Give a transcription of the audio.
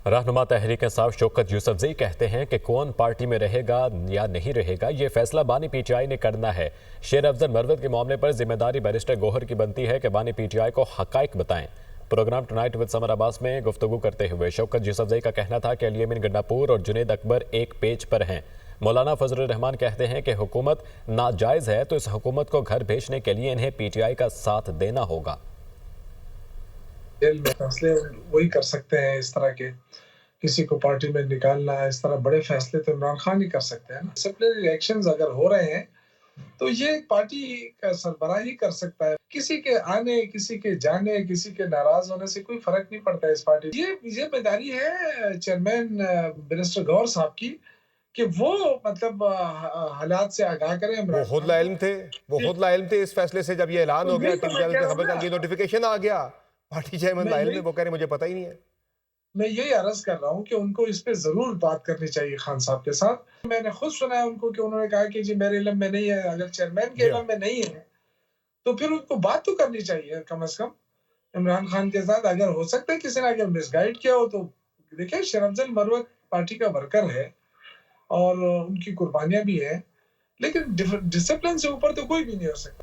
रहनुमा तहरीक इंसाफ शौकत यूसुफजई कहते हैं कि कौन पार्टी में रहेगा या नहीं रहेगा ये फैसला बानी पीटीआई ने करना है। शेर अफजल मरवत के मामले पर जिम्मेदारी बैरिस्टर गौहर की बनती है कि बानी पीटीआई को हकाइक बताएं। Program tonight with Samar Abbas में गुफ्तगू करते हुए शौकत यूसुफजई का कहना था कि अली अमीन गंडापुर और जुनेद अकबर एक पेज पर हैं। मौलाना फजलुर रहमान कहते हैं कि हुकूमत नाजायज़ है तो इस हुकूमत को घर भेजने के लिए इन्हें पीटीआई का साथ देना होगा। जेल में फैसले वही कर सकते हैं, इस तरह के किसी को पार्टी में निकालना, इस तरह बड़े फैसले तो इमरान खान ही कर सकते हैं ना। डिसिप्लिनरी इलेक्शंस अगर हो रहे हैं तो ये पार्टी का सरबराह ही कर सकता है। किसी के आने, किसी के जाने, किसी के नाराज होने से कोई फर्क नहीं पड़ता है इस पार्टी। ये जिम्मेदारी है चेयरमैन मिनिस्टर गौहर साहब की कि वो मतलब हालात से आगाह करें। वो खुद लाइल्म थे इस फैसले से। जब ये ऐलान हो गया, टीवी चैनल पे खबर चल गई, नोटिफिकेशन आ गया, पार्टी चेयरमैन लाइल्म में, वो कह रहे मुझे पता ही नहीं है। मैं यही अर्ज कर रहा हूँ कि उनको इस पे जरूर बात करनी चाहिए खान साहब के साथ। मैंने खुद सुना है उनको कि उन्होंने कहा कि जी मेरे इल्म में नहीं है। अगर चेयरमैन के इल्म में नहीं है तो फिर उनको बात तो करनी चाहिए कम से कम इमरान खान के साथ। अगर हो सकता है किसी ने अगर मिसगाइड किया हो तो देखिए, शेर अफजल मरवत पार्टी का वर्कर है और उनकी कुर्बानियां भी है, लेकिन डिसिप्लिन से ऊपर तो कोई भी नहीं हो सकता।